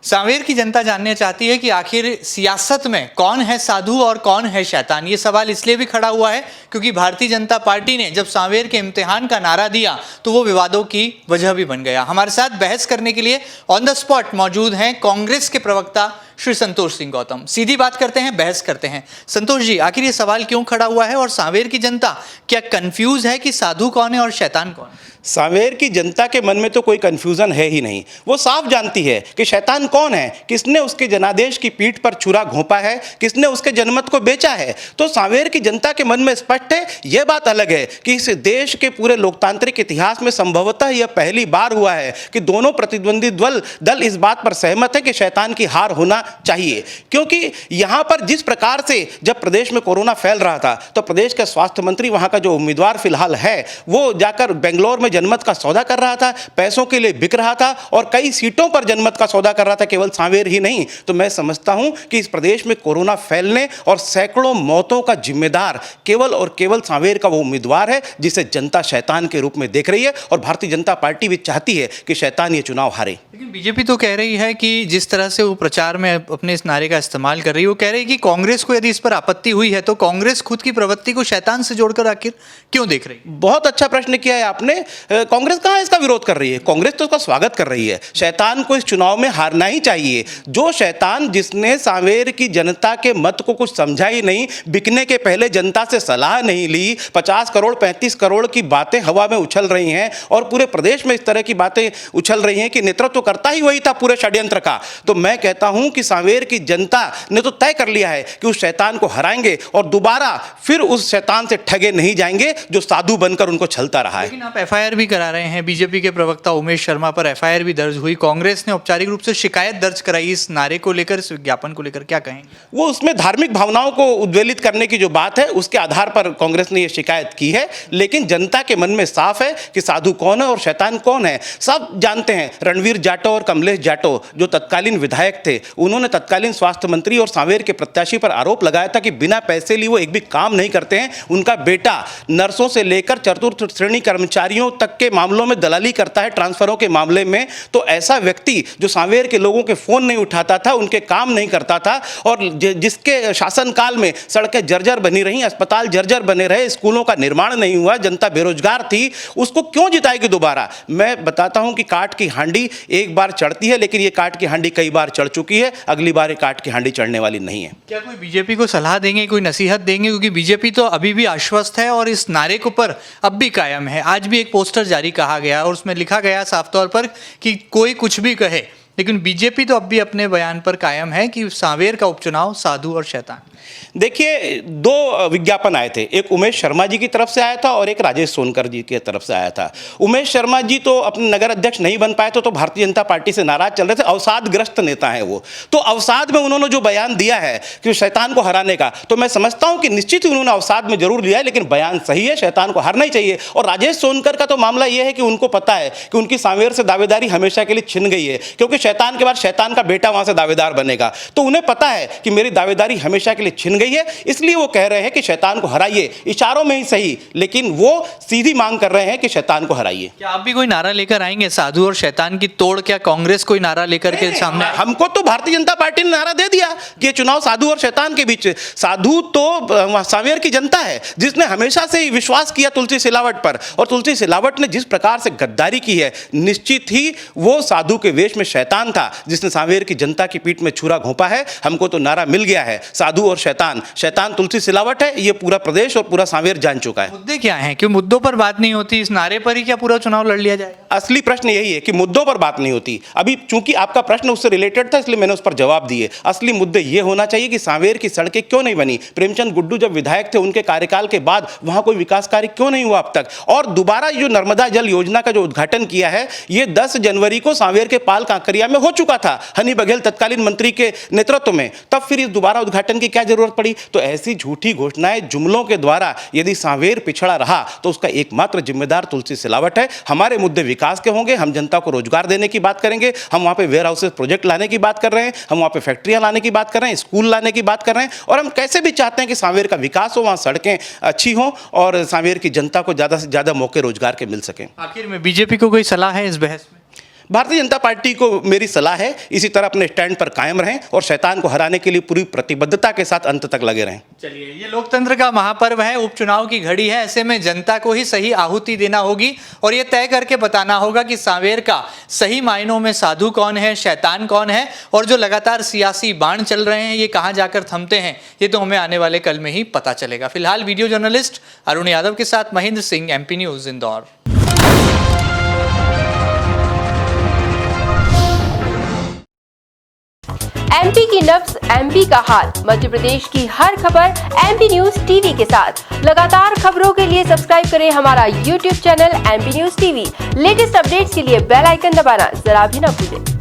सांवेर की जनता जानना चाहती है कि आखिर सियासत में कौन है साधु और कौन है शैतान। ये सवाल इसलिए भी खड़ा हुआ है क्योंकि भारतीय जनता पार्टी ने जब सांवेर के इम्तिहान का नारा दिया तो वो विवादों की वजह भी बन गया। हमारे साथ बहस करने के लिए ऑन द स्पॉट मौजूद हैं कांग्रेस के प्रवक्ता श्री संतोष सिंह गौतम। सीधी बात करते हैं, बहस करते हैं। संतोष जी, आखिर ये सवाल क्यों खड़ा हुआ है और सांवेर की जनता क्या कंफ्यूज है कि साधु कौन है और शैतान कौन है? सांवेर की जनता के मन में तो कोई कंफ्यूजन है ही नहीं। वो साफ जानती है कि शैतान कौन है, किसने उसके जनादेश की पीठ पर छुरा घोंपा है, किसने उसके जनमत को बेचा है। तो सांवेर की जनता के मन में स्पष्ट है। यह बात अलग है कि इस देश के पूरे लोकतांत्रिक इतिहास में संभवतः यह पहली बार हुआ है कि दोनों प्रतिद्वंदी दल इस बात पर सहमत है कि शैतान की हार होना चाहिए। क्योंकि यहाँ पर जिस प्रकार से जब प्रदेश में कोरोना फैल रहा था तो प्रदेश के स्वास्थ्य मंत्री, वहाँ का जो उम्मीदवार फिलहाल है, वो जाकर बेंगलोर में जनमत का सौदा कर रहा था, पैसों के लिए बिक रहा था और कई सीटों पर जनमत का सौदा कर रहा था, केवल सांवेर ही नहीं। तो मैं समझता हूं कि इस प्रदेश में कोरोना फैलने और सैकड़ों मौतों का जिम्मेदार केवल और केवल सांवेर का वो उम्मीदवार है जिसे जनता शैतान के रूप में देख रही है और भारतीय जनता पार्टी भी चाहती है कि शैतान ये चुनाव हारे। लेकिन बीजेपी तो कह रही है कि जिस तरह से वो प्रचार में अपने इस नारे का इस्तेमाल कर रही है, वो कह रही है कि कांग्रेस को यदि इस पर आपत्ति हुई है तो कांग्रेस खुद की प्रवृत्ति को शैतान से जोड़कर आखिर क्यों देख रही है? बहुत अच्छा प्रश्न किया है आपने। कांग्रेस कहाँ इसका विरोध कर रही है? कांग्रेस तो इसका स्वागत कर रही है। शैतान को इस चुनाव में हारना ही चाहिए। जो शैतान जिसने सांवेर की जनता के मत को कुछ समझा ही नहीं, बिकने के पहले जनता से सलाह नहीं ली, 50 करोड़ 35 करोड़ की बातें हवा में उछल रही हैं और पूरे प्रदेश में इस तरह की बातें उछल रही हैं कि नेतृत्व करता ही वही था पूरे षड्यंत्र का। तो मैं कहता हूं कि सांवेर की जनता ने तो तय कर लिया है कि उस शैतान को हराएंगे और दोबारा फिर उस शैतान से ठगे नहीं जाएंगे जो साधु बनकर उनको छलता रहा है। लेकिन आप एफआईआर भी करा रहे हैं। बीजेपी के प्रवक्ता उमेश शर्मा पर एफआईआर भी दर्ज हुई। कांग्रेस ने औपचारिक रूप से शिकायत दर्ज कराई इस नारे को लेकर, इस विज्ञापन को लेकर, क्या कहेंगे? वो उसमें धार्मिक भावनाओं को उद्वेलित करने की जो बात है उसके आधार पर कांग्रेस ने ये शिकायत की है। लेकिन जनता के मन में साफ है कि साधु कौन है और शैतान कौन है। सब जानते हैं। रणवीर जाटव और कमलेश जाटव जो तत्कालीन विधायक थे, उन्होंने तत्कालीन स्वास्थ्य मंत्री और सांवेर के प्रत्याशी पर आरोप लगाया था कि बिना पैसे लिए वो एक भी काम नहीं करते हैं। उनका बेटा नर्सों से लेकर चतुर्थ श्रेणी कर्मचारियों तक के मामलों में दलाली करता है, ट्रांसफरों के मामले में। तो ऐसा व्यक्ति जो सांवेर के लोगों के फोन नहीं उठाता था, उनके काम नहीं करता था और जिसके शासनकाल में सड़कें जर्जर बनी रही, अस्पताल जर्जर बने रहे, स्कूलों का निर्माण नहीं हुआ, जनता बेरोजगार थी, उसको क्यों जिताएगी दोबारा? मैं बताता हूं कि काठ की हांडी एक बार चढ़ती है, लेकिन ये काठ की हांडी कई बार चढ़ चुकी है। अगली बार ये काठ की हांडी चढ़ने वाली नहीं है। क्या कोई बीजेपी को सलाह देंगे, कोई नसीहत देंगे? क्योंकि बीजेपी तो अभी भी आश्वस्त है और इस नारे के ऊपर अब भी कायम है। आज भी एक पोस्टर जारी कहा गया और उसमें लिखा गया साफ तौर पर कि कोई कुछ भी कहे, लेकिन बीजेपी तो अब भी अपने बयान पर कायम है कि सांवेर का उपचुनाव साधु और शैतान। देखिए, दो विज्ञापन आए थे। एक उमेश शर्मा जी की तरफ से आया था और एक राजेश सोनकर जी की तरफ से आया था। उमेश शर्मा जी तो अपने नगर अध्यक्ष नहीं बन पाए तो भारतीय जनता पार्टी से नाराज चल रहे थे। अवसादग्रस्त नेता है वो। तो अवसाद में उन्होंने जो बयान दिया है कि शैतान को हराने का, तो मैं समझता हूं कि निश्चित ही उन्होंने अवसाद में जरूर लिया है, लेकिन बयान सही है, शैतान को हारना ही चाहिए। और राजेश सोनकर का तो मामला यह है कि उनको पता है कि उनकी सांवेर से दावेदारी हमेशा के लिए छिन गई है, क्योंकि शैतान के बाद शैतान का बेटा वहां से दावेदार बनेगा। तो उन्हें पता है कि मेरी दावेदारी हमेशा के लिए छिन गई है, इसलिए वो कह रहे हैं कि शैतान को हराइए। इशारों में ही सही, लेकिन वो सीधी मांग कर रहे हैं कि शैतान को हराइए। क्या आप भी कोई नारा लेकर आएंगे, साधु और शैतान की तोड़? क्या कांग्रेस कोई नारा लेकर के सामने? हमको तो भारतीय जनता पार्टी ने नारा दे दिया कि ये चुनाव साधु और शैतान के बीच। साधु तो सांवेर की जनता है जिसने हमेशा से ही विश्वास किया तुलसी सिलावट पर, और तुलसी सिलावट ने जिस प्रकार से गद्दारी की है, निश्चित ही वो साधु के वेश में शैतान था जिसने सांवेर की जनता की पीठ में छुरा घोंपा है। हमको तो नारा मिल गया है, साधु और शैतान। शैतान तुलसी सिलावट है, ये पूरा प्रदेश और पूरा सांवेर जान चुका है। मुद्दे क्या हैं? क्यों मुद्दों पर बात नहीं होती? इस नारे पर ही क्या पूरा चुनाव लड़ लिया जाएगा? असली प्रश्न यही है कि मुद्दों पर बात नहीं होती। अभी चूंकि आपका प्रश्न उससे रिलेटेड था, इसलिए मैंने उस पर जवाब दिए। असली मुद्दे ये होना चाहिए कि सांवेर की सड़कें क्यों नहीं बनी। प्रेमचंद गुड्डू जब विधायक थे, उनके कार्यकाल के बाद वहां कोई विकास कार्य क्यों नहीं हुआ अब तक? और दोबारा जो नर्मदा जल योजना का जो उद्घाटन किया है, ये 10 जनवरी को सांवेर के पाल कांकरिया में हो चुका था, हनी बघेल तत्कालीन मंत्री के नेतृत्व में। तब फिर इस दोबारा उद्घाटन की क्या जरूरत पड़ी? तो ऐसी झूठी घोषणाएं, जुमलों के द्वारा यदि सांवेर पिछड़ा रहा तो उसका एकमात्र जिम्मेदार तुलसी सिलावट है। हमारे मुद्दे विकास के होंगे, हम जनता को रोजगार देने की बात करेंगे, हम वहां पे वेयर हाउसेस प्रोजेक्ट लाने की बात कर रहे हैं, हम वहां पे फैक्ट्रियां लाने की बात कर रहे हैं, स्कूल लाने की बात कर रहे हैं, और हम कैसे भी चाहते हैं कि सांवेर का विकास हो, वहां सड़कें अच्छी हों और सांवेर की जनता को ज्यादा से ज्यादा मौके रोजगार के मिल सकें। आखिर में बीजेपी को कोई सलाह है इस बहस में? भारतीय जनता पार्टी को मेरी सलाह है, इसी तरह अपने स्टैंड पर कायम रहें और शैतान को हराने के लिए पूरी प्रतिबद्धता के साथ अंत तक लगे रहें। चलिए, ये लोकतंत्र का महापर्व है, उपचुनाव की घड़ी है, ऐसे में जनता को ही सही आहुति देना होगी और ये तय करके बताना होगा कि सांवेर का सही मायनों में साधु कौन है, शैतान कौन है, और जो लगातार सियासी बाण चल रहे हैं ये कहां जाकर थमते हैं, ये तो हमें आने वाले कल में ही पता चलेगा। फिलहाल वीडियो जर्नलिस्ट अरुण यादव के साथ Mahendra Singh, MP news, Indore. MP की नब्ज, MP का हाल, मध्य प्रदेश की हर खबर MP न्यूज TV के साथ। लगातार खबरों के लिए सब्सक्राइब करें हमारा YouTube channel MP news TV। Latest updates के लिए बेल आइकन दबाना जरा भी न भूलें।